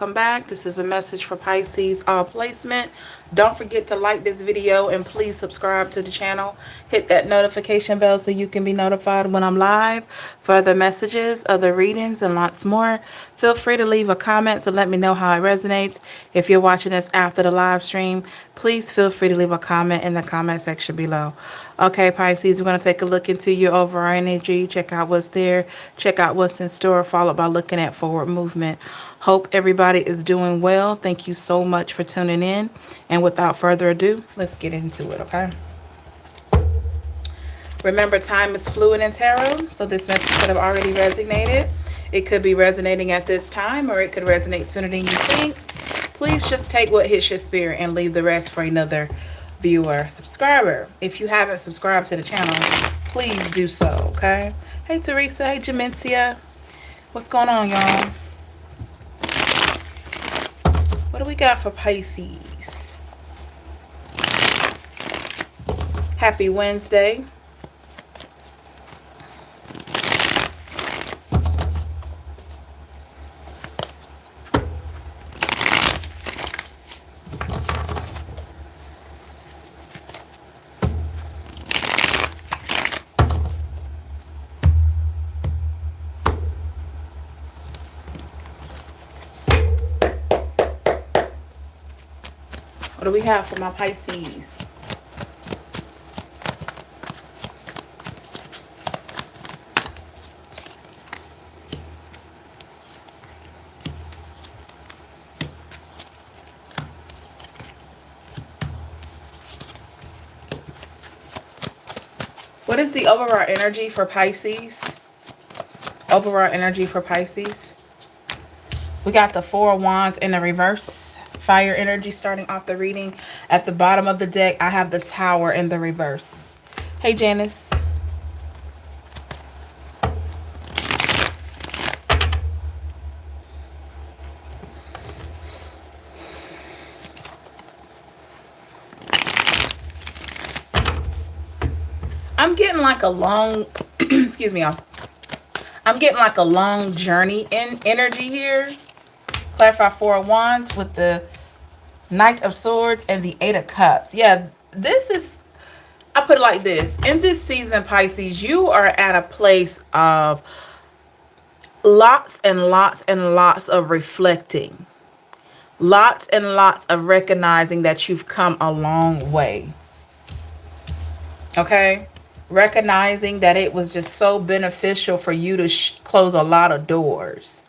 welcome back. This is a message for Pisces all placement. Don't forget to like this video and please subscribe to the channel. Hit that notification bell so you can be notified when I'm live for other messages, other readings, and lots more. Feel free to leave a comment to let me know how it resonates. If you're watching this after the live stream, please feel free to leave a comment in the comment section below. Okay, Pisces, we're going to take a look into your overall energy, check out what's there, check out what's in store, followed by looking at forward movement. Hope everybody is doing well. Thank you so much for tuning in. And without further ado, let's get into it, okay? Remember, time is fluid in tarot, so this message could have already resonated. It could be resonating at this time, or it could resonate sooner than you think. Please just take what hits your spirit and leave the rest for another viewer, subscriber. If you haven't subscribed to the channel, please do so, okay? Hey, Teresa. Hey, Jamencia. What's going on, y'all? What do we got for Pisces? Happy Wednesday. What do we have for my Pisces? What is the overall energy for Pisces? Overall energy for Pisces. We got the Four of Wands in the reverse. Fire energy starting off the reading. At the bottom of the deck, I have the Tower in the reverse. Hey, Janice. I'm getting like a long, excuse me, y'all. I'm getting like a long journey in energy here. Clarify Four of Wands with the Knight of Swords and the Eight of Cups. Yeah, this is, I put it like this. In this season, Pisces, you are at a place of lots and lots and lots of reflecting. Lots and lots of recognizing that you've come a long way. Okay? Recognizing that it was just so beneficial for you to close a lot of doors.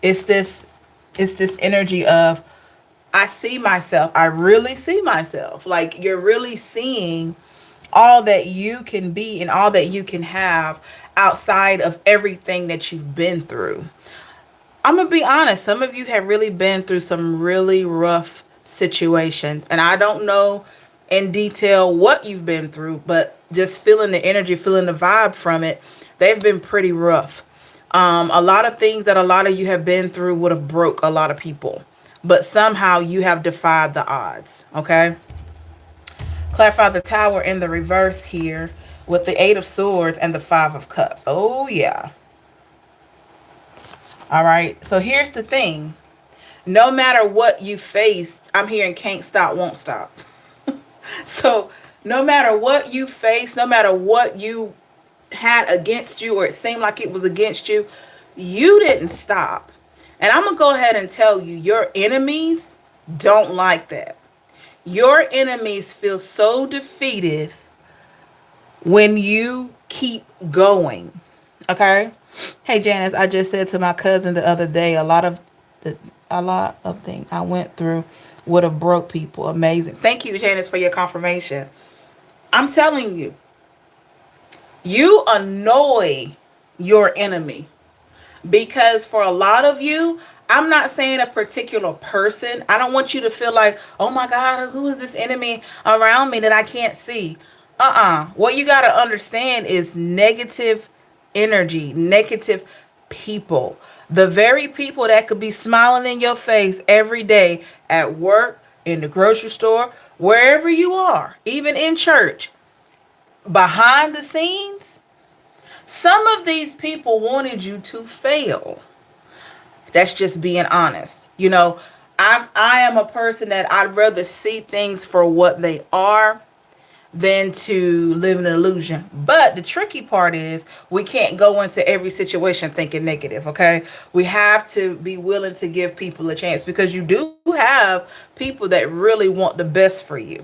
It's this energy of, I see myself. I really see myself. Like, you're really seeing all that you can be and all that you can have outside of everything that you've been through. I'm going to be honest. Some of you have really been through some really rough situations. And I don't know in detail what you've been through, but just feeling the energy, feeling the vibe from it, they've been pretty rough. A lot of things that a lot of you have been through would have broke a lot of people. But somehow you have defied the odds, okay? Clarify the Tower in the reverse here with the Eight of Swords and the Five of Cups. Oh, yeah. All right. So here's the thing. No matter what you faced, I'm hearing can't stop, won't stop. So no matter what you face, no matter what you had against you or it seemed like it was against you, you didn't stop. And I'm going to go ahead and tell you, your enemies don't like that. Your enemies feel so defeated when you keep going. Okay? Hey, Janice, I just said to my cousin the other day, a lot of things I went through would have broke people. Amazing. Thank you, Janice, for your confirmation. I'm telling you, you annoy your enemy. Because for a lot of you, I'm not saying a particular person. I don't want you to feel like, oh my God, who is this enemy around me that I can't see? What you got to understand is negative energy, negative people. The very people that could be smiling in your face every day at work, in the grocery store, wherever you are, even in church, behind the scenes. Some of these people wanted you to fail. That's just being honest. I am a person that I'd rather see things for what they are than to live in an illusion. But the tricky part is we can't go into every situation thinking negative, okay? We have to be willing to give people a chance, because you do have people that really want the best for you.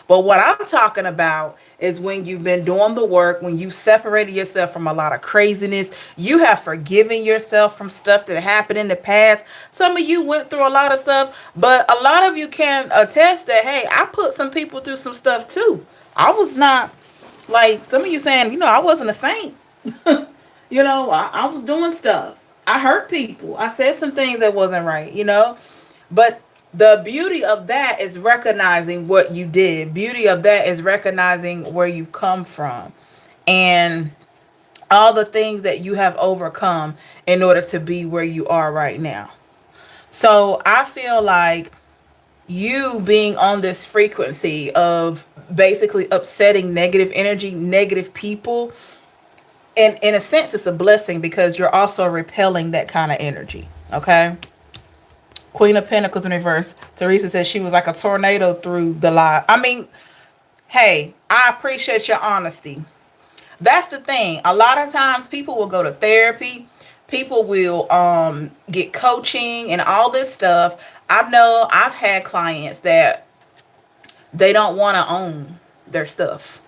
But what I'm talking about is when you've been doing the work, when you've separated yourself from a lot of craziness, you have forgiven yourself from stuff that happened in the past. Some of you went through a lot of stuff, but a lot of you can attest that, hey, I put some people through some stuff too. I was not like some of you saying, I wasn't a saint. I was doing stuff. I hurt people. I said some things that wasn't right. But the beauty of that is recognizing what you did. Beauty of that is recognizing where you come from and all the things that you have overcome in order to be where you are right now. So I feel like you being on this frequency of basically upsetting negative energy, negative people, and in a sense, it's a blessing because you're also repelling that kind of energy. Okay. Queen of Pentacles in reverse. Teresa says she was like a tornado through the lie. I mean, hey, I appreciate your honesty. That's the thing. A lot of times people will go to therapy. People will get coaching and all this stuff. I've had clients that they don't want to own their stuff.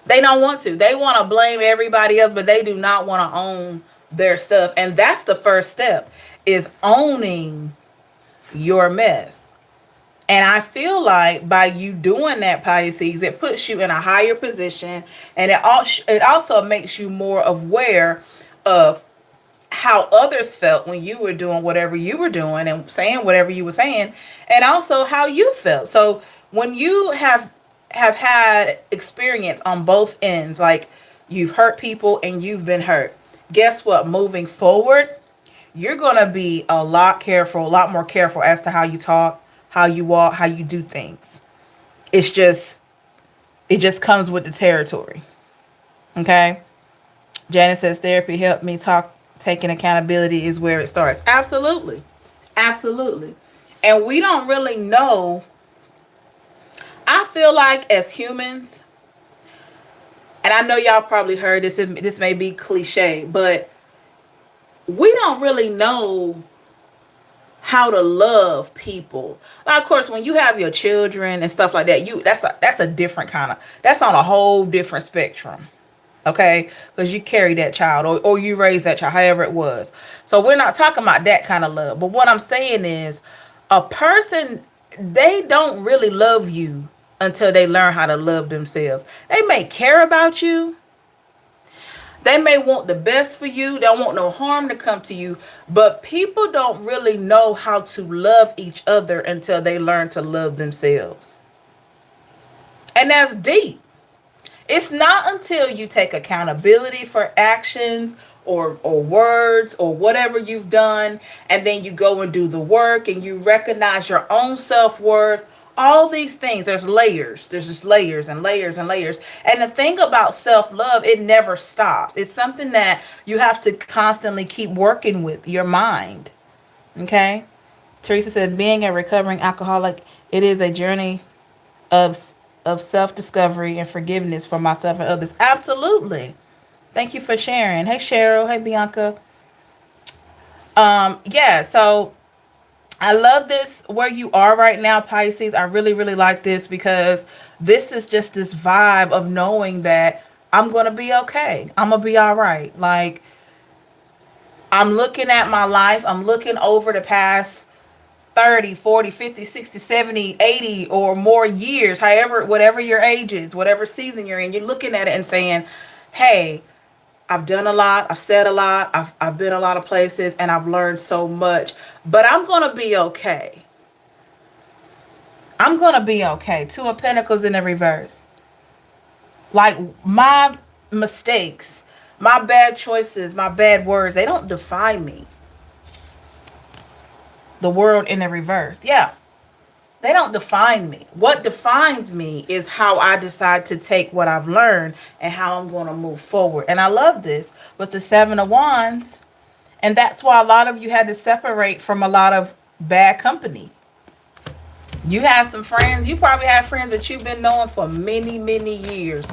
They don't want to. They want to blame everybody else, but they do not want to own their stuff. And that's the first step, is owning your mess. And I feel like by you doing that, Pisces, it puts you in a higher position, and it also makes you more aware of how others felt when you were doing whatever you were doing and saying whatever you were saying, and also how you felt. So when you have had experience on both ends, like you've hurt people and you've been hurt, guess what? Moving forward, you're going to be a lot more careful as to how you talk, how you walk, how you do things. It just comes with the territory. Okay? Janice says therapy helped me talk. Taking accountability is where it starts. Absolutely. Absolutely. And we don't really know. I feel like as humans, and I know y'all probably heard this, this may be cliche, but we don't really know how to love people. Now, of course, when you have your children and stuff like that, that's a different kind of, that's on a whole different spectrum. Okay, because you carry that child, or you raise that child, however it was. So we're not talking about that kind of love. But what I'm saying is, a person, they don't really love you until they learn how to love themselves. They may care about you. They may want the best for you. They don't want no harm to come to you. But people don't really know how to love each other until they learn to love themselves. And that's deep. It's not until you take accountability for actions or words or whatever you've done, and then you go and do the work and you recognize your own self-worth. All these things, there's layers. There's just layers and layers and layers. And the thing about self-love, it never stops. It's something that you have to constantly keep working with your mind. Okay? Teresa said, being a recovering alcoholic, it is a journey of self-discovery and forgiveness for myself and others. Absolutely. Thank you for sharing. Hey Cheryl. Hey Bianca. Yeah, so I love this where you are right now, Pisces. I really, really like this because this is just this vibe of knowing that I'm going to be okay. I'm going to be all right. Like, I'm looking at my life. I'm looking over the past 30, 40, 50, 60, 70, 80 or more years, however, whatever your age is, whatever season you're in, you're looking at it and saying, hey, I've done a lot, I've said a lot, I've been a lot of places, and I've learned so much, but I'm going to be okay. I'm going to be okay. Two of Pentacles in the reverse. Like, my mistakes, my bad choices, my bad words, they don't define me. The world in the reverse. Yeah. They don't define me. What defines me is how I decide to take what I've learned and how I'm going to move forward. And I love this. With the Seven of Wands And that's why a lot of you had to separate from a lot of bad company. You have some friends, you probably have friends that you've been knowing for many, many years.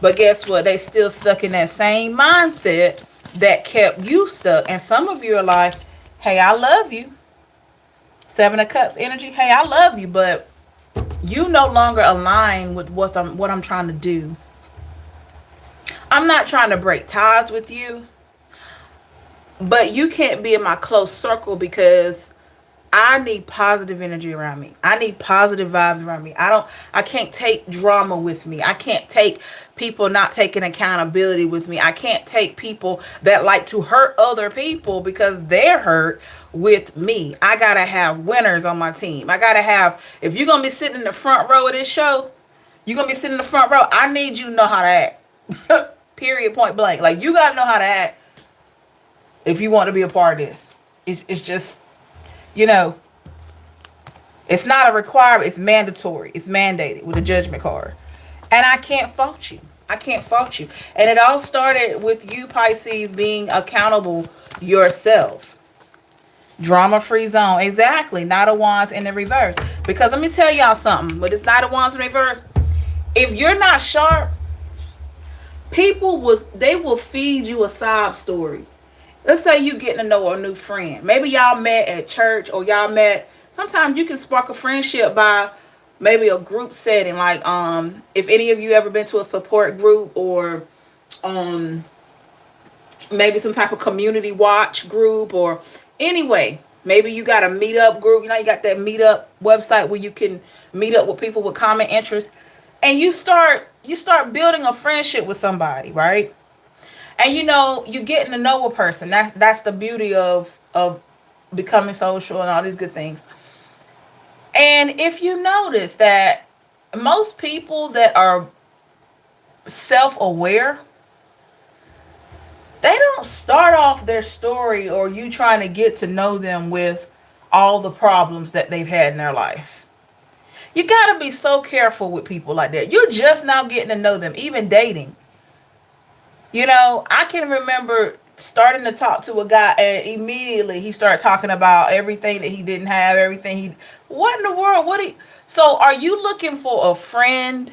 But guess what? They still stuck in that same mindset that kept you stuck. And some of you are like, hey, I love you. Seven of Cups energy. Hey, I love you, but you no longer align with what I'm trying to do. I'm not trying to break ties with you, but you can't be in my close circle because I need positive energy around me. I need positive vibes around me. I can't take drama with me. I can't take people not taking accountability with me. I can't take people that like to hurt other people because they're hurt with me. I got to have winners on my team. I got to have, if you're going to be sitting in the front row of this show, you're going to be sitting in the front row. I need you to know how to act. Period, point blank. Like, you got to know how to act if you want to be a part of this. It's just, you know, it's not a requirement. It's mandatory. It's mandated with a judgment card. And I can't fault you. I can't fault you. And it all started with you, Pisces, being accountable yourself. Drama-free zone. Exactly. Knight of Wands in the reverse. Because let me tell y'all something. With this Knight of Wands in reverse, if you're not sharp, they will feed you a sob story. Let's say you getting to know a new friend. Maybe y'all met at church, or y'all met. Sometimes you can spark a friendship by maybe a group setting. Like, if any of you ever been to a support group, or maybe some type of community watch group, or anyway, maybe you got a meetup group. You know, you got that meetup website where you can meet up with people with common interests, and you start building a friendship with somebody, right? And you know, you getting to know a person. That's the beauty of becoming social and all these good things. And if you notice that most people that are self-aware, they don't start off their story or you trying to get to know them with all the problems that they've had in their life. You got to be so careful with people like that. You're just now getting to know them, even dating. You know, I can remember starting to talk to a guy and immediately he started talking about everything that he didn't have, what in the world, so are you looking for a friend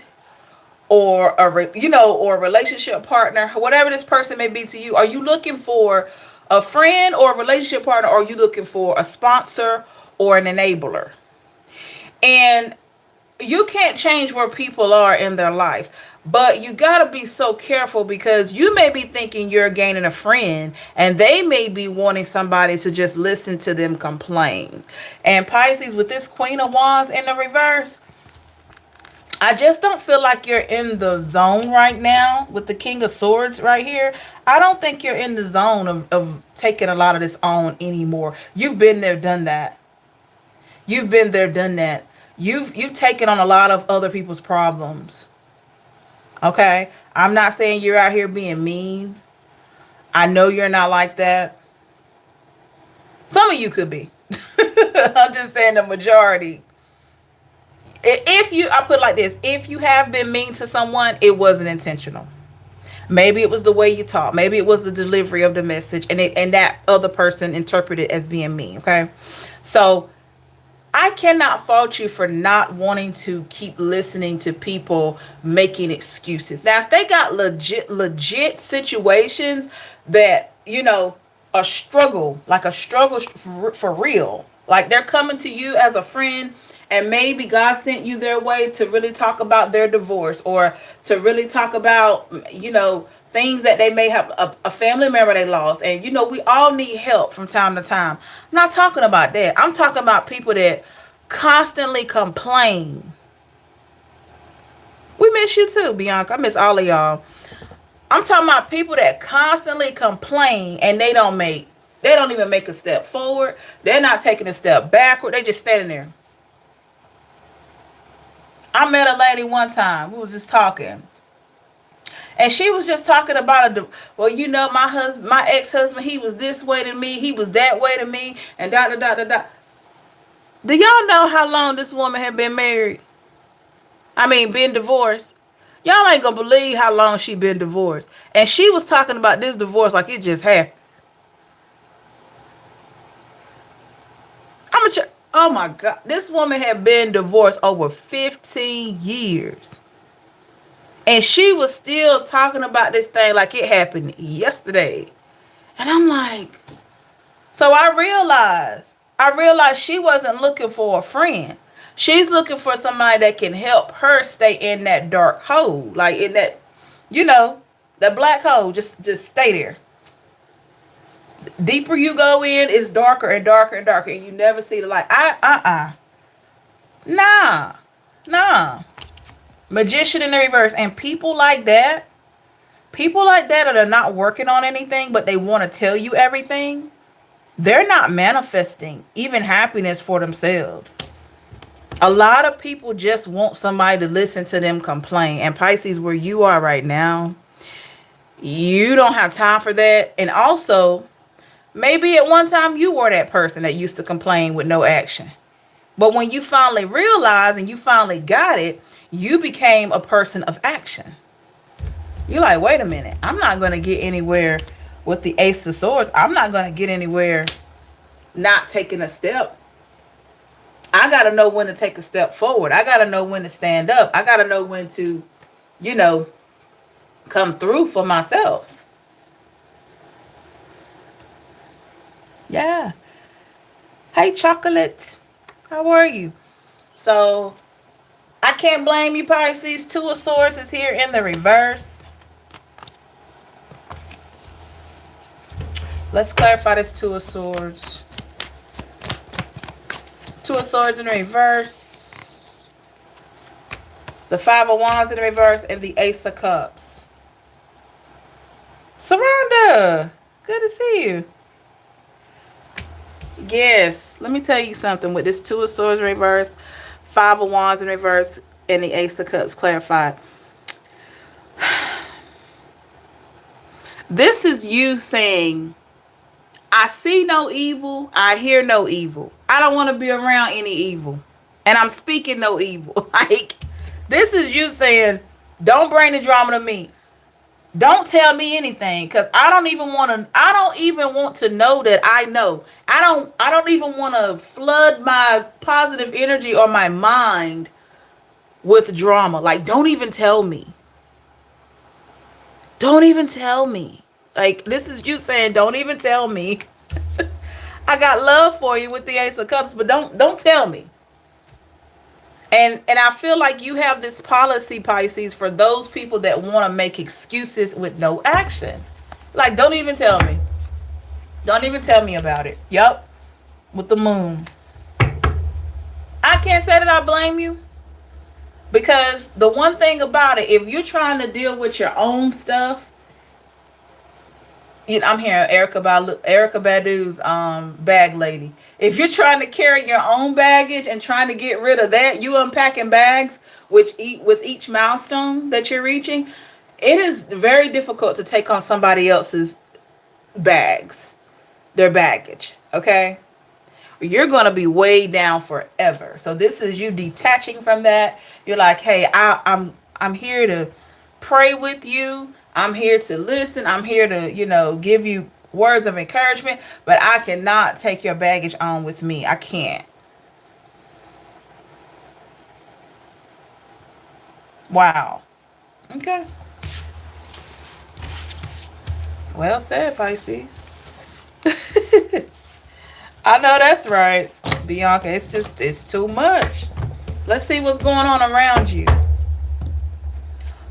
or or a relationship partner, whatever this person may be to you? Are you looking for a friend or a relationship partner, or are you looking for a sponsor or an enabler? And you can't change where people are in their life, but you got to be so careful because you may be thinking you're gaining a friend and they may be wanting somebody to just listen to them complain. And Pisces, with this Queen of Wands in the reverse, I just don't feel like you're in the zone right now with the King of Swords right here. I don't think you're in the zone of taking a lot of this on anymore. You've been there, done that. You've been there, done that. You've taken on a lot of other people's problems. Okay? I'm not saying you're out here being mean. I know you're not like that. Some of you could be. I'm just saying the majority. I put it like this, if you have been mean to someone, it wasn't intentional. Maybe it was the way you talk. Maybe it was the delivery of the message, and that other person interpreted it as being mean. Okay? So I cannot fault you for not wanting to keep listening to people making excuses. Now, if they got legit situations that, a struggle, like a struggle for real, like they're coming to you as a friend and maybe God sent you their way to really talk about their divorce, or to really talk about, things that they may have, a family member they lost. And, we all need help from time to time. I'm not talking about that. I'm talking about people that constantly complain. We miss you too, Bianca. I miss all of y'all. I'm talking about people that constantly complain and they don't even make a step forward. They're not taking a step backward. They just standing there. I met a lady one time. We was just talking. And she was just talking about my ex-husband, he was this way to me, he was that way to me, and da da da da da. Do y'all know how long this woman had been married? Been divorced. Y'all ain't gonna believe how long she been divorced. And she was talking about this divorce like it just happened. Oh my God. This woman had been divorced over 15 years. And she was still talking about this thing like it happened yesterday. And I'm like, so I realized she wasn't looking for a friend. She's looking for somebody that can help her stay in that dark hole. Like in that, you know, the black hole. Just stay there. Deeper you go in, it's darker and darker and darker, and you never see the light. Nah. Nah. Magician in the reverse. And people like that are not working on anything, but they want to tell you everything. They're not manifesting even happiness for themselves. A lot of people just want somebody to listen to them complain. And Pisces, where you are right now, you don't have time for that. And also, maybe at one time you were that person that used to complain with no action. But when you finally realized and you finally got it, you became a person of action. You're like, wait a minute, I'm not going to get anywhere with the Ace of Swords. I'm not going to get anywhere not taking a step. I got to know when to take a step forward. I got to know when to stand up. I got to know when to, you know, come through for myself. Yeah. Hey, Chocolate. How are you? So, I can't blame you, Pisces. Two of Swords is here in the reverse. Let's clarify this Two of Swords. Two of Swords in the reverse. The Five of Wands in the reverse. And the Ace of Cups. Saranda, good to see you. Yes, let me tell you something. With this Two of Swords in reverse, Five of Wands in reverse, and the Ace of Cups clarified. This is you saying, I see no evil, I hear no evil. I don't want to be around any evil. And I'm speaking no evil. Like, this is you saying, don't bring the drama to me. Don't tell me anything, because I don't even want to know that I know. I don't even want to flood my positive energy or my mind with drama. Like, don't even tell me. Don't even tell me. Like, this is you saying, don't even tell me. I got love for you with the Ace of Cups, but don't tell me. And I feel like you have this policy, Pisces, for those people that want to make excuses with no action. Like, don't even tell me. Don't even tell me about it. Yup. With the moon. I can't say that I blame you. Because the one thing about it, if you're trying to deal with your own stuff, you know, I'm hearing Erica Badu's bag lady. If you're trying to carry your own baggage and trying to get rid of that, you unpacking bags with each milestone that you're reaching, it is very difficult to take on somebody else's bags, their baggage. Okay, you're gonna be weighed down forever. So this is you detaching from that. You're like, hey, I'm here to pray with you. I'm here to listen. I'm here to, you know, give you words of encouragement, but I cannot take your baggage on with me. I can't. Wow. Okay. Well said, Pisces. I know that's right, Bianca. It's too much. Let's see what's going on around you.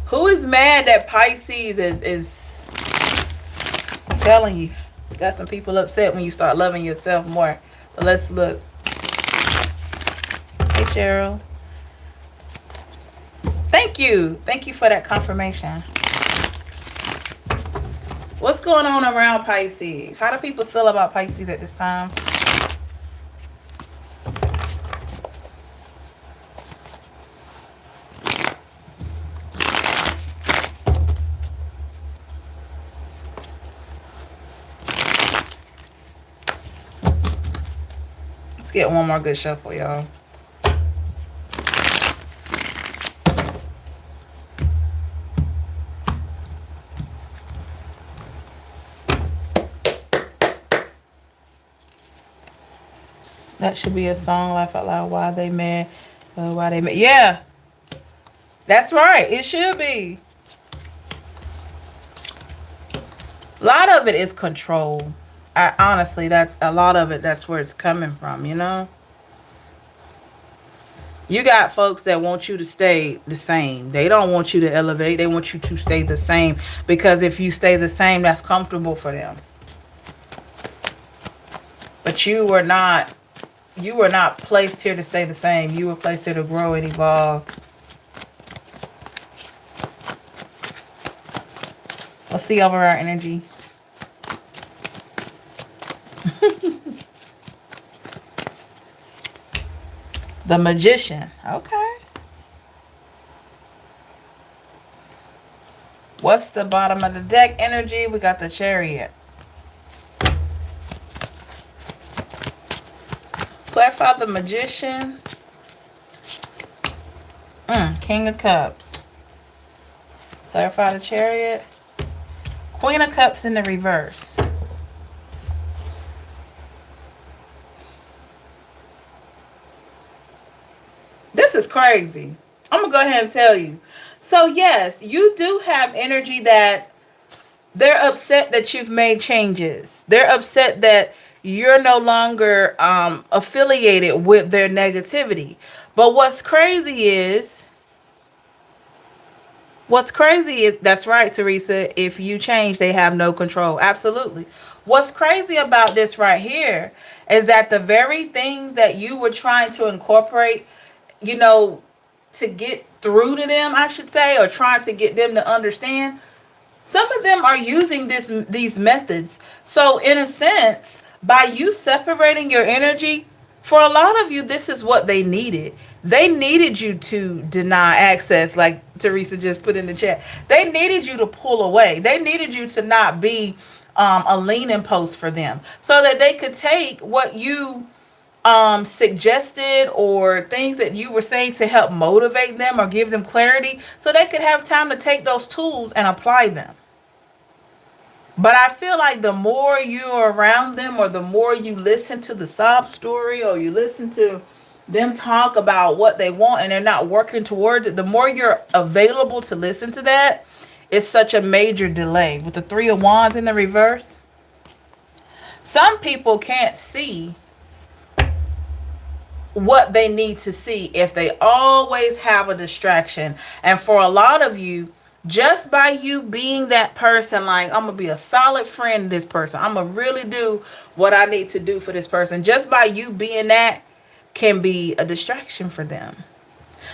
Who is mad that Pisces is telling you? Got some people upset when you start loving yourself more. But let's look. Hey, Cheryl. Thank you. Thank you for that confirmation. What's going on around Pisces? How do people feel about Pisces at this time? Let's get one more good shuffle, y'all. That should be a song, laugh out loud, why they mad, why they mad. Yeah, that's right. It should be. A lot of it is control. Honestly, that's a lot of it. That's where it's coming from. You know, you got folks that want you to stay the same. They don't want you to elevate. They want you to stay the same because if you stay the same, that's comfortable for them. But you were not. You were not placed here to stay the same. You were placed here to grow and evolve. Let's see over our energy. The Magician. Okay. What's the bottom of the deck energy? We got the Chariot. Clarify the Magician. King of Cups. Clarify the Chariot. Queen of Cups in the reverse. This is crazy. I'm going to go ahead and tell you. So, yes, you do have energy that they're upset that you've made changes. They're upset that you're no longer affiliated with their negativity. But what's crazy is, that's right, Teresa, if you change, they have no control. Absolutely. What's crazy about this right here is that the very things that you were trying to incorporate, you know, to get through to them, I should say, or trying to get them to understand, some of them are using these methods. So in a sense, by you separating your energy, for a lot of you, this is what they needed. They needed you to deny access, like Teresa just put in the chat. They needed you to pull away. They needed you to not be a leaning post for them so that they could take what you suggested or things that you were saying to help motivate them or give them clarity so they could have time to take those tools and apply them. But I feel like the more you're around them or the more you listen to the sob story or you listen to them talk about what they want and they're not working towards it, the more you're available to listen to that, it's such a major delay. With the Three of Wands in the reverse, some people can't see what they need to see if they always have a distraction. And for a lot of you, just by you being that person, like, I'm gonna be a solid friend to this person, I'm gonna really do what I need to do for this person, just by you being that can be a distraction for them.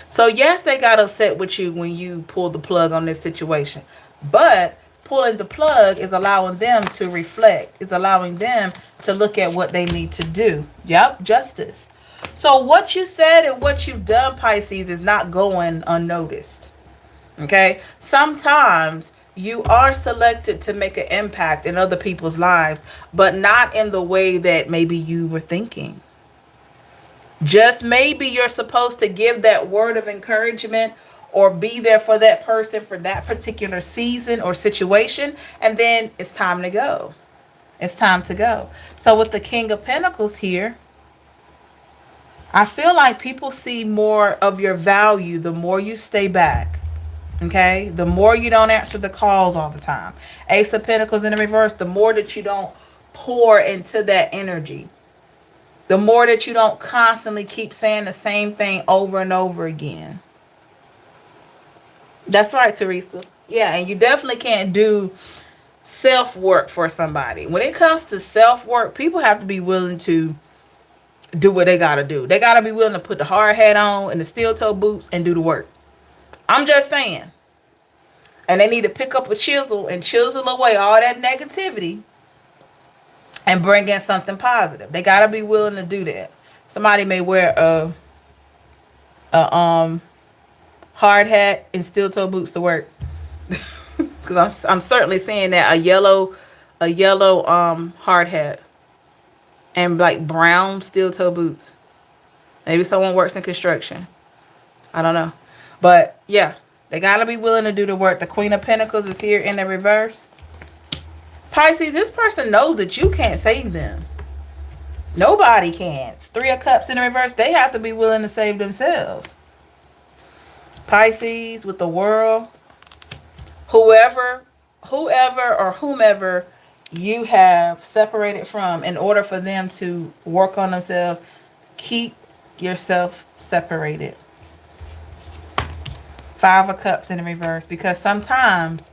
So yes, they got upset with you when you pulled the plug on this situation, but pulling the plug is allowing them to reflect, is allowing them to look at what they need to do. Yep, justice. So what you said and what you've done, Pisces, is not going unnoticed. Okay? Sometimes you are selected to make an impact in other people's lives, but not in the way that maybe you were thinking. Just maybe you're supposed to give that word of encouragement or be there for that person for that particular season or situation, and then it's time to go. It's time to go. So with the King of Pentacles here, I feel like people see more of your value the more you stay back. Okay? The more you don't answer the calls all the time. Ace of Pentacles in the reverse, the more that you don't pour into that energy. The more that you don't constantly keep saying the same thing over and over again. That's right, Teresa. Yeah, and you definitely can't do self-work for somebody. When it comes to self-work, people have to be willing to do what they gotta do. They gotta be willing to put the hard hat on and the steel toe boots and do the work. I'm just saying. And they need to pick up a chisel and chisel away all that negativity and bring in something positive. They gotta be willing to do that. Somebody may wear a hard hat and steel toe boots to work. Because I'm certainly seeing that a yellow hard hat and like brown steel toe boots. Maybe someone works in construction. I don't know. But yeah, they gotta be willing to do the work. The Queen of Pentacles is here in the reverse. Pisces, this person knows that you can't save them. Nobody can. Three of Cups in the reverse, they have to be willing to save themselves. Pisces with the World. Whoever, whoever or whomever you have separated from, in order for them to work on themselves, keep yourself separated. Five of Cups in the reverse. Because sometimes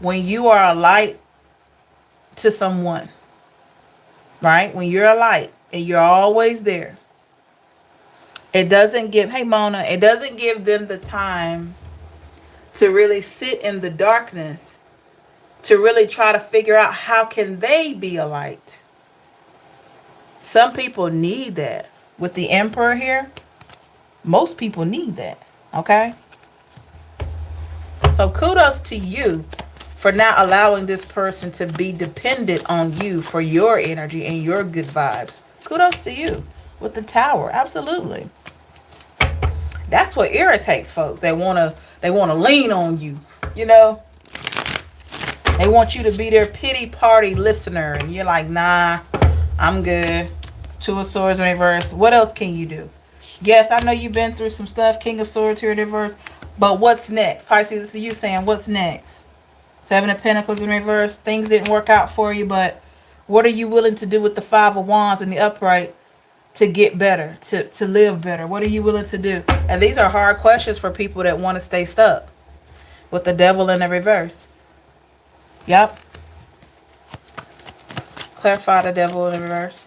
when you are a light to someone, right? When you're a light and you're always there, it doesn't give, hey Mona, it doesn't give them the time to really sit in the darkness, to really try to figure out how can they be a light. Some people need that. With the Emperor here, most people need that, okay? So kudos to you for not allowing this person to be dependent on you for your energy and your good vibes. Kudos to you with the Tower. Absolutely. That's what irritates folks. They wanna lean on you. You know, they want you to be their pity party listener, and you're like, nah, I'm good. Two of Swords in reverse. What else can you do? Yes, I know you've been through some stuff. King of Swords here in reverse. But what's next? Pisces, this is you saying, what's next? Seven of Pentacles in reverse. Things didn't work out for you, but what are you willing to do with the Five of Wands in the upright to get better, to live better? What are you willing to do? And these are hard questions for people that want to stay stuck. With the Devil in the reverse. Yep. Clarify the Devil in the reverse.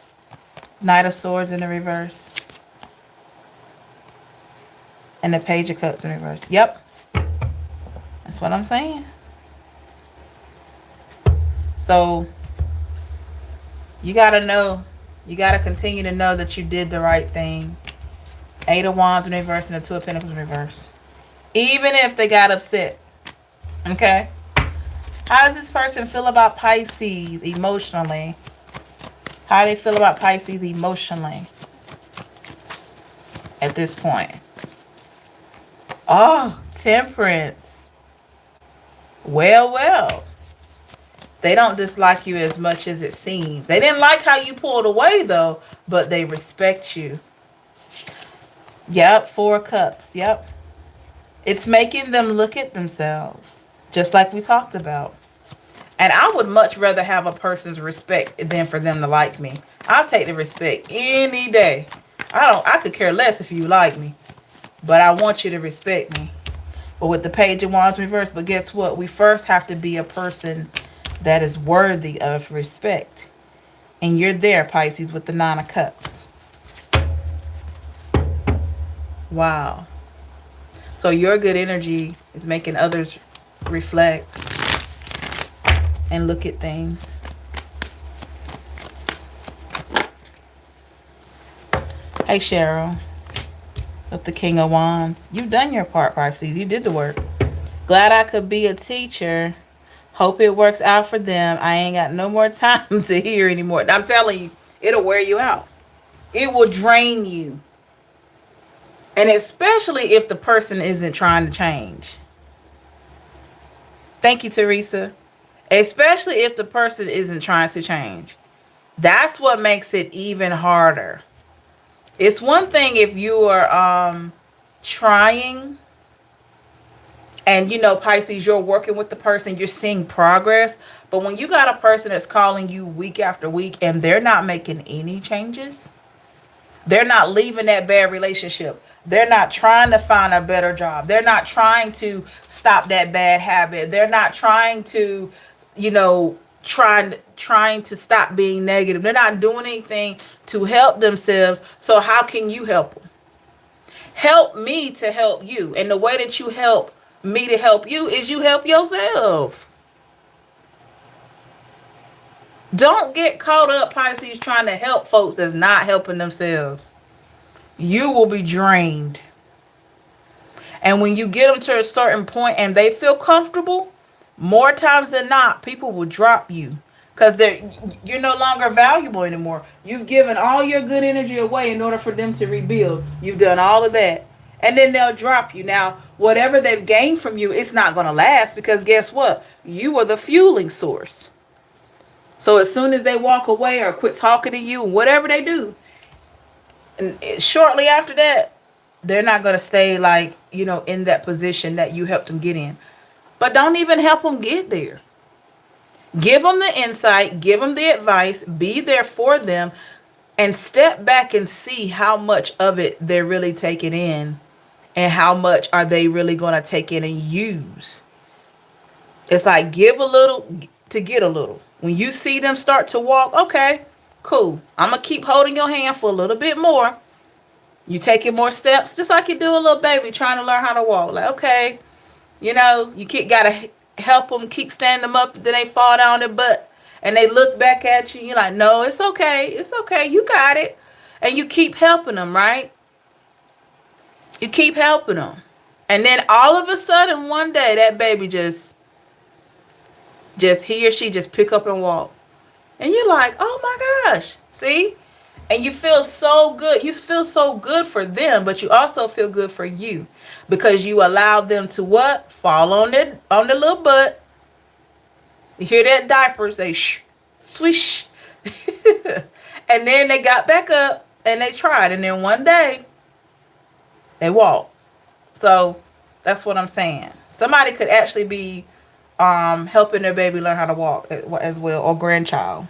Knight of Swords in the reverse. And the Page of Cups in reverse. Yep. That's what I'm saying. So, you got to know. You got to continue to know that you did the right thing. Eight of Wands in reverse and the Two of Pentacles in reverse. Even if they got upset. Okay? How does this person feel about Pisces emotionally? How do they feel about Pisces emotionally at this point? Oh, Temperance. Well, well. They don't dislike you as much as it seems. They didn't like how you pulled away, though, but they respect you. Yep, Four of Cups. Yep. It's making them look at themselves, just like we talked about. And I would much rather have a person's respect than for them to like me. I'll take the respect any day. I could care less if you like me, but I want you to respect me. But with the Page of Wands reversed, but guess what? We first have to be a person that is worthy of respect. And you're there, Pisces, with the Nine of Cups. Wow. So your good energy is making others reflect and look at things. Hey, Cheryl, with the King of Wands. You've done your part, Pisces. You did the work. Glad I could be a teacher. Hope it works out for them. I ain't got no more time to hear anymore. I'm telling you, it'll wear you out. It will drain you. And especially if the person isn't trying to change. Thank you, Teresa. Especially if the person isn't trying to change. That's what makes it even harder. It's one thing if you are trying, and you know, Pisces, you're working with the person, you're seeing progress. But when you got a person that's calling you week after week and they're not making any changes, they're not leaving that bad relationship. They're not trying to find a better job. They're not trying to stop that bad habit. They're not trying to, you know, trying to stop being negative. They're not doing anything to help themselves. So how can you help them? Help me to help you. And the way that you help me to help you is you help yourself. Don't get caught up, Pisces, trying to help folks that's not helping themselves. You will be drained. And when you get them to a certain point and they feel comfortable, more times than not, people will drop you because you're no longer valuable anymore. You've given all your good energy away in order for them to rebuild. You've done all of that. And then they'll drop you. Now, whatever they've gained from you, it's not going to last because guess what? You are the fueling source. So as soon as they walk away or quit talking to you, whatever they do, and shortly after that, they're not going to stay like, in that position that you helped them get in. But don't even help them get there. Give them the insight, give them the advice, be there for them, and step back and see how much of it they're really taking in and how much are they really going to take in and use. It's like give a little to get a little. When you see them start to walk, okay, cool. I'm going to keep holding your hand for a little bit more. You taking more steps, just like you do a little baby trying to learn how to walk. Like, okay, you gotta help them keep standing them up, then they fall down their butt and they look back at you. You're like, no, it's okay. It's okay. You got it. And you keep helping them, right? You keep helping them. And then all of a sudden, one day, that baby just he or she just pick up and walk. And you're like, oh my gosh, see? And you feel so good. You feel so good for them, but you also feel good for you because you allow them to what? Fall on their little butt. You hear that diaper say shh, swish. And then they got back up and they tried. And then one day they walked. So that's what I'm saying. Somebody could actually be helping their baby learn how to walk as well, or grandchild.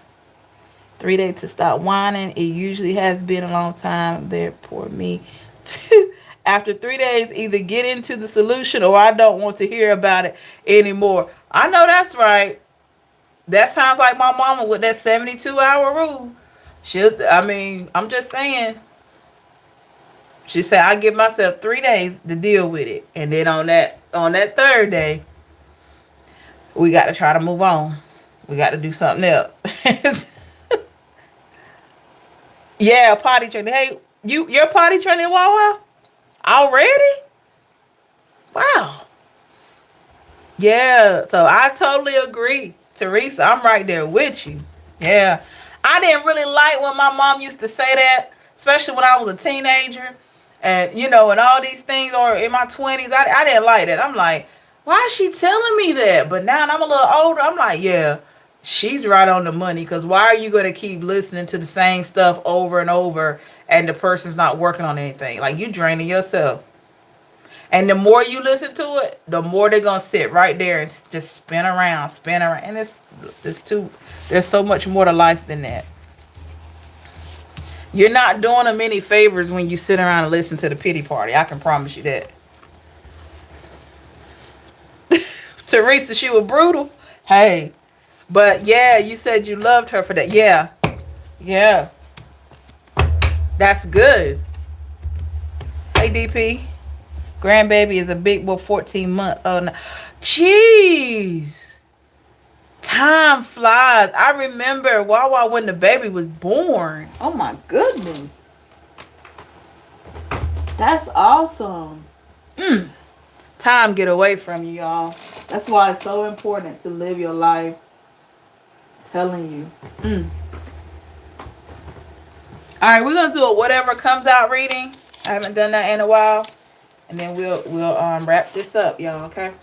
3 days to stop whining. It usually has been a long time there. Poor me. After 3 days, either get into the solution or I don't want to hear about it anymore. I know that's right. That sounds like my mama with that 72-hour rule. I'm just saying. She said, I give myself 3 days to deal with it. And then on that third day, we got to try to move on. We got to do something else. Yeah, potty training. Hey, you're potty training, Wawa? Already? Wow. Yeah, so I totally agree. Teresa, I'm right there with you. Yeah. I didn't really like when my mom used to say that, especially when I was a teenager. And, and all these things, or in my 20s, I didn't like that. I'm like, why is she telling me that? But now I'm a little older, I'm like, yeah, she's right on the money. Because why are you going to keep listening to the same stuff over and over and the person's not working on anything? Like, you draining yourself. And the more you listen to it, the more they're going to sit right there and just spin around. And there's so much more to life than that. You're not doing them any favors when you sit around and listen to the pity party. I can promise you that. Teresa, she was brutal. Hey. But yeah, you said you loved her for that. Yeah. Yeah. That's good. Hey, DP. Grandbaby is a big boy, 14 months. Oh, no. Jeez. Time flies. I remember Wawa when the baby was born. Oh, my goodness. That's awesome. Time get away from you, y'all. That's why it's so important to live your life. I'm telling you. All right, we're going to do a whatever comes out reading. I haven't done that in a while. And then we'll wrap this up, y'all, okay?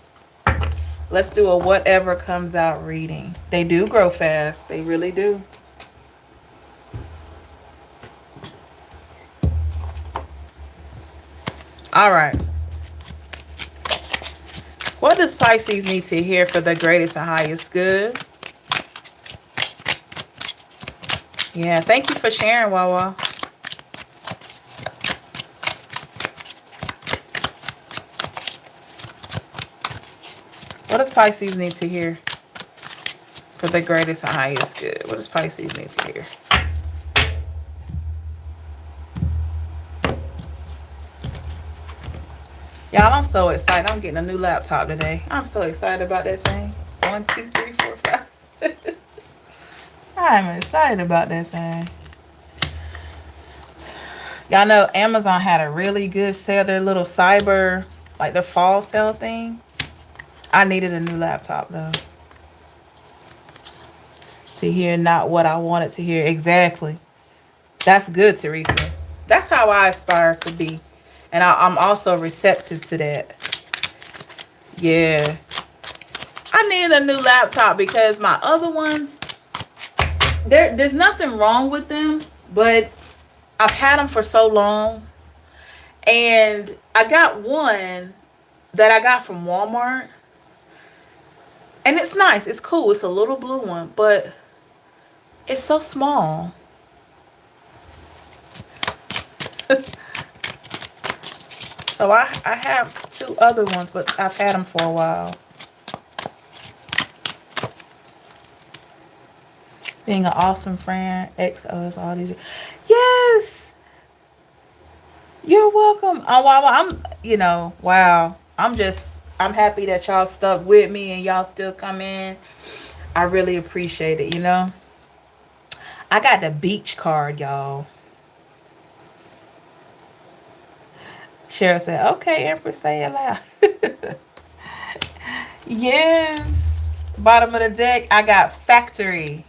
Let's do a whatever comes out reading. They do grow fast. They really do. All right. What does Pisces need to hear for the greatest and highest good? Yeah, thank you for sharing, Wawa. What does Pisces need to hear for the greatest and highest good? What does Pisces need to hear? Y'all, I'm so excited. I'm getting a new laptop today. I'm so excited about that thing. 1, 2, 3, 4, 5. I'm excited about that thing. Y'all know Amazon had a really good sale. Their little cyber, like the fall sale thing. I needed a new laptop though. To hear not what I wanted to hear. Exactly. That's good, Teresa. That's how I aspire to be. And I'm also receptive to that. Yeah. I needed a new laptop because my other ones, There's nothing wrong with them, but I've had them for so long, and I got one that I got from Walmart, and it's nice. It's cool. It's a little blue one, but it's so small. So I have two other ones, but I've had them for a while. Being an awesome friend, ex us all these. Yes, you're welcome. Oh wow, wow. I'm happy that y'all stuck with me and y'all still come in. I really appreciate it. I got the beach card, y'all. Cheryl said, okay, Empress, say it loud. Yes. Bottom of the deck, I got factory.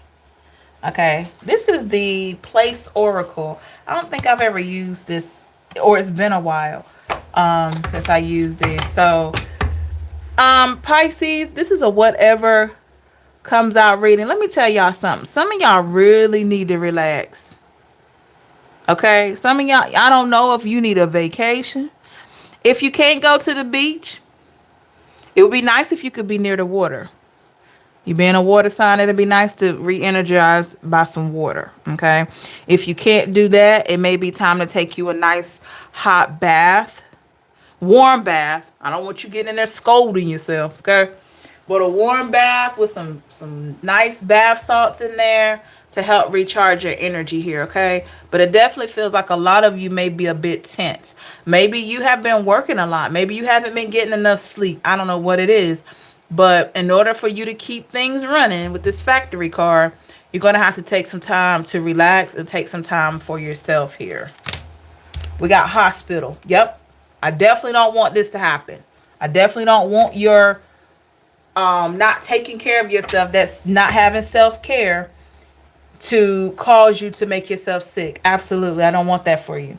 Okay. This is the place oracle. I don't think I've ever used this, or it's been a while since I used this. So Pisces, this is a whatever comes out reading. Let me tell y'all something. Some of y'all really need to relax. Okay? Some of y'all, I don't know if you need a vacation. If you can't go to the beach, it would be nice if you could be near the water. You being a water sign, it'd be nice to re-energize by some water. Okay? If you can't do that, it may be time to take you a nice hot bath. Warm bath. I don't want you getting in there scolding yourself, okay? But a warm bath with some nice bath salts in there to help recharge your energy here, okay? But it definitely feels like a lot of you may be a bit tense. Maybe you have been working a lot. Maybe you haven't been getting enough sleep. I don't know what it is. But in order for you to keep things running with this factory card, you're going to have to take some time to relax and take some time for yourself here. We got hospital. Yep. I definitely don't want this to happen. I definitely don't want your not taking care of yourself, that's not having self-care, to cause you to make yourself sick. Absolutely. I don't want that for you.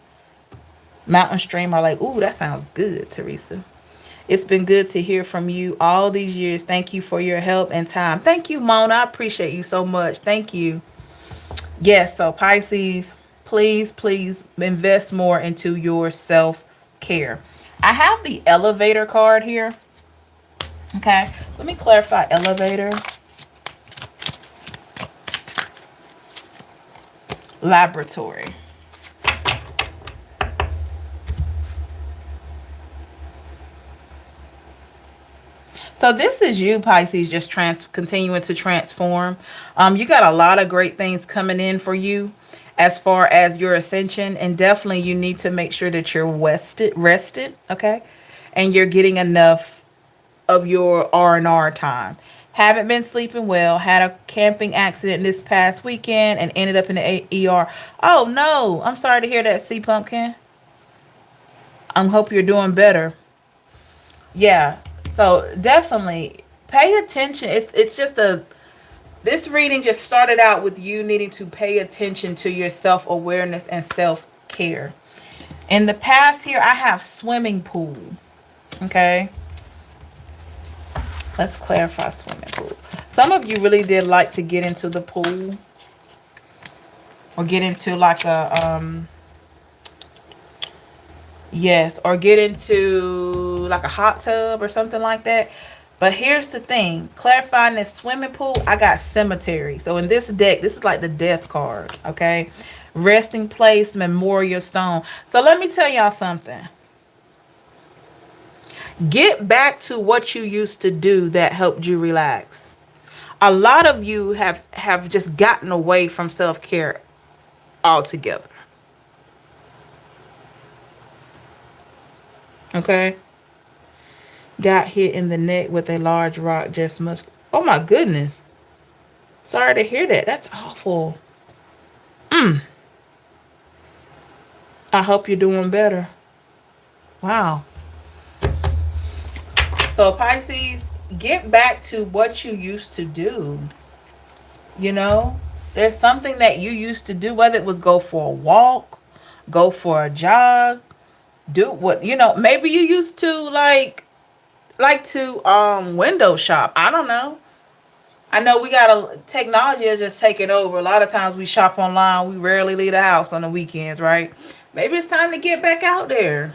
Mountain Stream are like, ooh, that sounds good, Teresa. It's been good to hear from you all these years. Thank you for your help and time. Thank you, Mona. I appreciate you so much. Thank you. Yes, so Pisces, please, please invest more into your self-care. I have the elevator card here. Okay, let me clarify elevator. Laboratory. So this is you, Pisces, just continuing to transform. You got a lot of great things coming in for you as far as your ascension, and definitely you need to make sure that you're rested, okay? And you're getting enough of your R&R time. Haven't been sleeping well, had a camping accident this past weekend and ended up in the ER. Oh no, I'm sorry to hear that, Sea Pumpkin. I hope you're doing better. Yeah, so definitely pay attention. It's just this reading just started out with you needing to pay attention to your self-awareness and self-care. In the past here, I have swimming pool. Okay. Let's clarify swimming pool. Some of you really did like to get into the pool or get into like a yes, or get into like a hot tub or something like that. But here's the thing, clarifying this swimming pool, I got cemetery. So in this deck, this is like the death card, okay? Resting place, memorial stone. So let me tell y'all something. Get back to what you used to do that helped you relax. A lot of you have just gotten away from self-care altogether. Okay? Got hit in the neck with a large rock just much. Oh my goodness. Sorry to hear that. That's awful. I hope you're doing better. Wow. So Pisces, get back to what you used to do. You know, there's something that you used to do, whether it was go for a walk, go for a jog, do what, maybe you used to like to window shop. I don't know. I know we got a technology is just taking over. A lot of times we shop online. We rarely leave the house on the weekends, right? Maybe it's time to get back out there.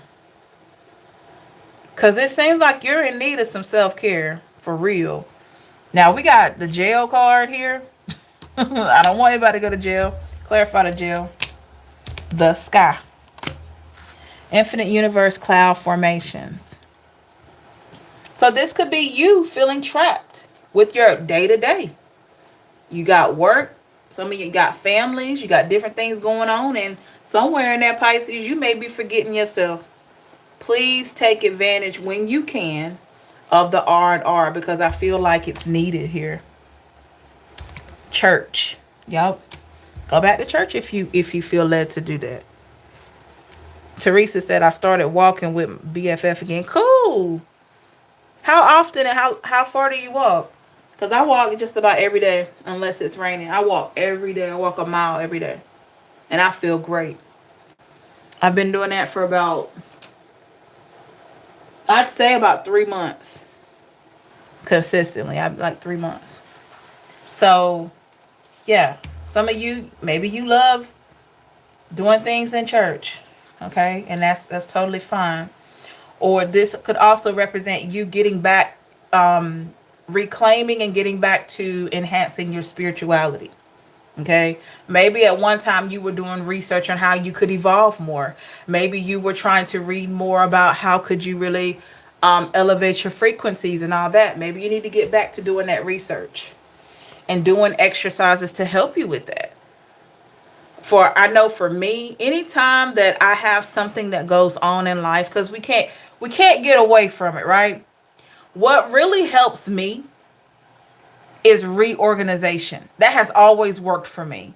Cause it seems like you're in need of some self care for real. Now we got the jail card here. I don't want anybody to go to jail. Clarify the jail. The sky. Infinite universe cloud formations. So this could be you feeling trapped with your day to day. You got work. Some of you got families. You got different things going on. And somewhere in that Pisces, you may be forgetting yourself. Please take advantage when you can of the R&R because I feel like it's needed here. Church. Yup. Go back to church if you feel led to do that. Teresa said I started walking with BFF again. Cool. How often and how far do you walk? Because I walk just about every day unless it's raining. I walk every day. I walk a mile every day. And I feel great. I've been doing that for about, I'd say about 3 months. Consistently. I'd like 3 months. So, yeah. Some of you, maybe you love doing things in church. Okay? And that's totally fine. Or this could also represent you getting back, reclaiming and getting back to enhancing your spirituality. Okay, maybe at one time you were doing research on how you could evolve more. Maybe you were trying to read more about how could you really elevate your frequencies and all that. Maybe you need to get back to doing that research and doing exercises to help you with that. For I know for me, anytime that I have something that goes on in life, because we can't get away from it, right? What really helps me is reorganization. That has always worked for me.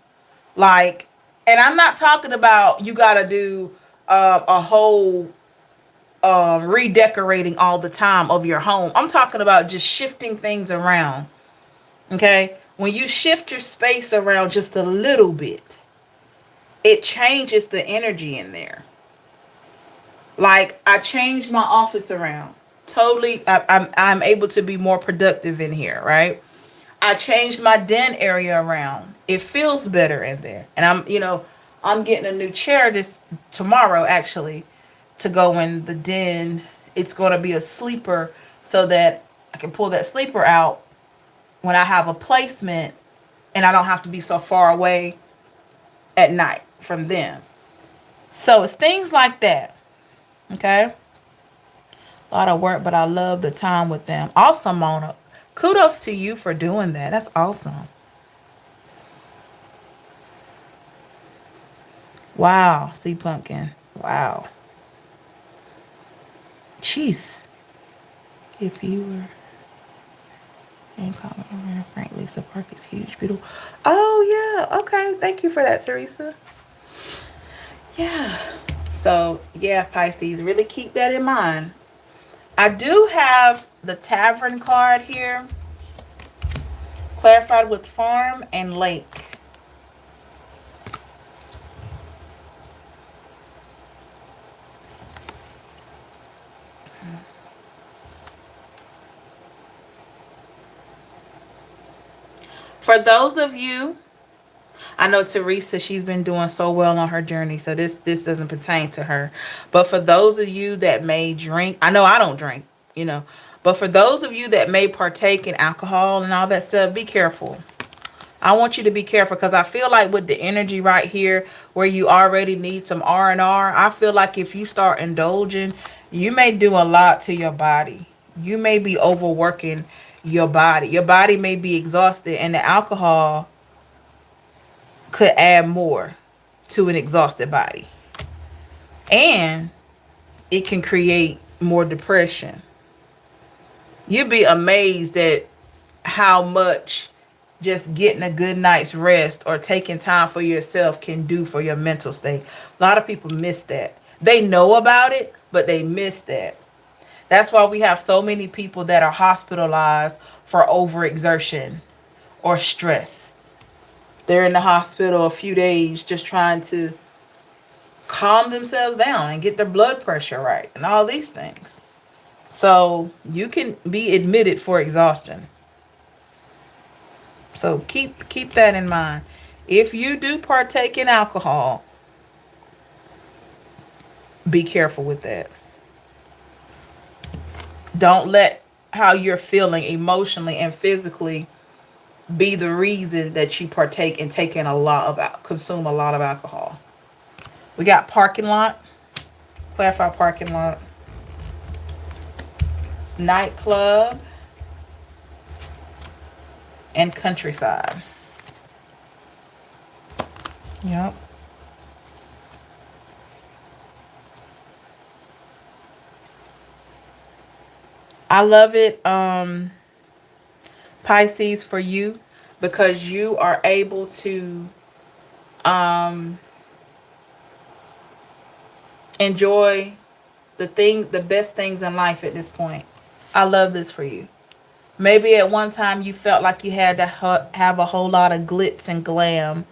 Like, and I'm not talking about you got to do a whole redecorating all the time of your home. I'm talking about just shifting things around. Okay? When you shift your space around just a little bit, it changes the energy in there. Like I changed my office around. Totally, I'm able to be more productive in here, right? I changed my den area around. It feels better in there. And I'm getting a new chair this tomorrow actually to go in the den. It's going to be a sleeper so that I can pull that sleeper out when I have a placement and I don't have to be so far away at night from them. So it's things like that. Okay? A lot of work, but I love the time with them. Also, Mona, kudos to you for doing that. That's awesome. Wow, Sea Pumpkin. Wow. Jeez. If you were in common, Frank Lisa Park is huge, beautiful. Oh yeah. Okay. Thank you for that, Teresa. Yeah. So yeah, Pisces, really keep that in mind. I do have the Tavern card here, clarified with farm and lake. For those of you, I know Teresa, she's been doing so well on her journey, so this doesn't pertain to her. But for those of you that may drink, I know I don't drink, you know, but for those of you that may partake in alcohol and all that stuff, be careful. I want you to be careful because I feel like with the energy right here where you already need some R&R, I feel like if you start indulging, you may do a lot to your body. You may be overworking your body. Your body may be exhausted and the alcohol could add more to an exhausted body. And it can create more depression. You'd be amazed at how much just getting a good night's rest or taking time for yourself can do for your mental state. A lot of people miss that. They know about it, but they miss that. That's why we have so many people that are hospitalized for overexertion or stress. They're in the hospital a few days just trying to calm themselves down and get their blood pressure right and all these things. So you can be admitted for exhaustion. So keep that in mind. If you do partake in alcohol, be careful with that. Don't let how you're feeling emotionally and physically be the reason that you partake in taking a lot of consume a lot of alcohol. We got parking lot, clarify parking lot, nightclub, and countryside. Yep. I love it, Pisces, for you, because you are able to um, enjoy the best things in life at this point. I love this for you. Maybe at one time you felt like you had to have a whole lot of glitz and glam,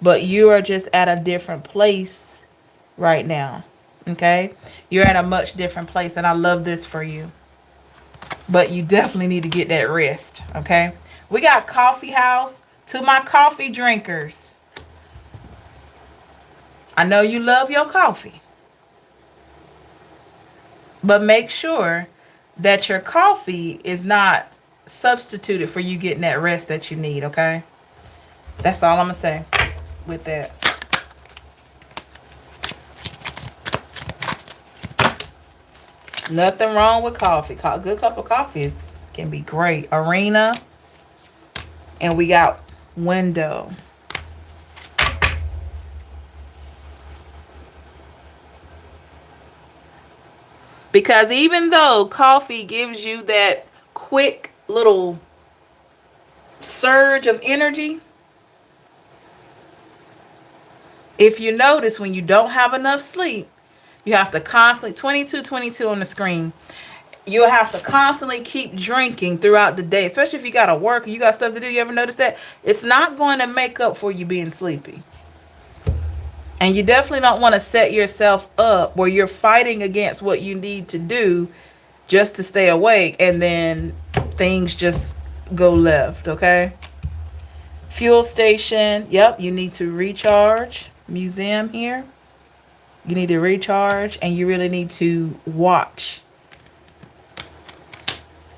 but you are just at a different place right now. Okay? You're at a much different place, and I love this for you. But you definitely need to get that rest. Okay? We got coffee house. To my coffee drinkers, I know you love your coffee, but make sure that your coffee is not substituted for you getting that rest that you need. Okay? That's all I'm going to say with that. Nothing wrong with coffee. A good cup of coffee can be great. Arena. And we got window. Because even though coffee gives you that quick little surge of energy, if you notice when you don't have enough sleep, you have to constantly, 22 on the screen, you'll have to constantly keep drinking throughout the day, especially if you got to work, you got stuff to do. You ever notice that? It's not going to make up for you being sleepy. And you definitely don't want to set yourself up where you're fighting against what you need to do just to stay awake, and then things just go left, okay? Fuel station. Yep, you need to recharge. Museum here. You need to recharge, and you really need to watch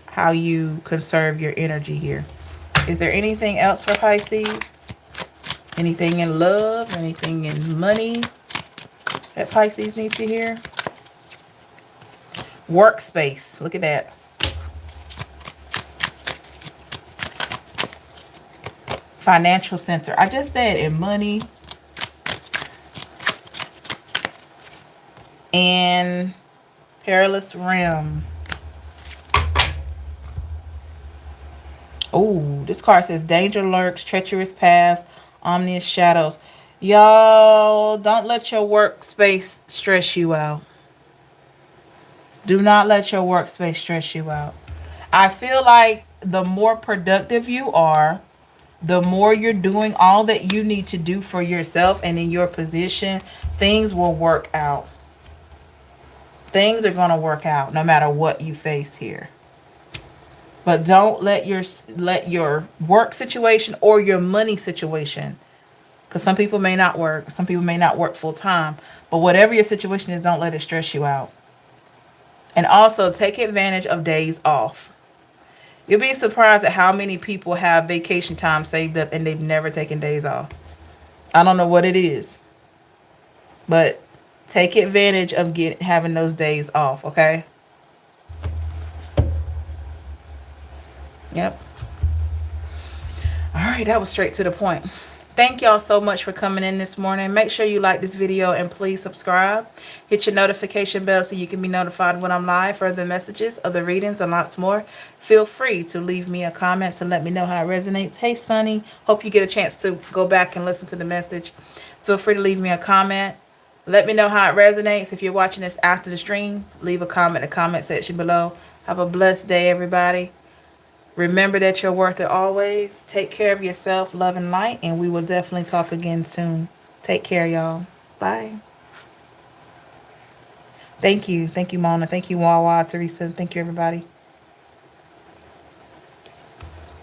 how you conserve your energy here. Is there anything else for Pisces? Anything in love? Anything in money that Pisces needs to hear? Workspace. Look at that. Financial center. I just said in money and perilous realm. Oh, this card says danger lurks, treacherous paths, ominous shadows. Y'all, don't let your workspace stress you out. Do not let your workspace stress you out. I feel like the more productive you are, the more you're doing all that you need to do for yourself and in your position, things will work out. Things are going to work out no matter what you face here. But don't let your work situation or your money situation, because some people may not work, some people may not work full time, but whatever your situation is, don't let it stress you out. And also take advantage of days off. You'll be surprised at how many people have vacation time saved up and they've never taken days off. I don't know what it is, but take advantage of having those days off, okay? Yep. All right, that was straight to the point. Thank y'all so much for coming in this morning. Make sure you like this video and please subscribe. Hit your notification bell so you can be notified when I'm live, further messages, other readings, and lots more. Feel free to leave me a comment to let me know how it resonates. Hey, Sunny. Hope you get a chance to go back and listen to the message. Feel free to leave me a comment. Let me know how it resonates. If you're watching this after the stream, leave a comment in the comment section below. Have a blessed day, everybody. Remember that you're worth it always. Take care of yourself, love and light, and we will definitely talk again soon. Take care, y'all. Bye. Thank you. Thank you, Mona. Thank you, Wawa, Teresa. Thank you, everybody.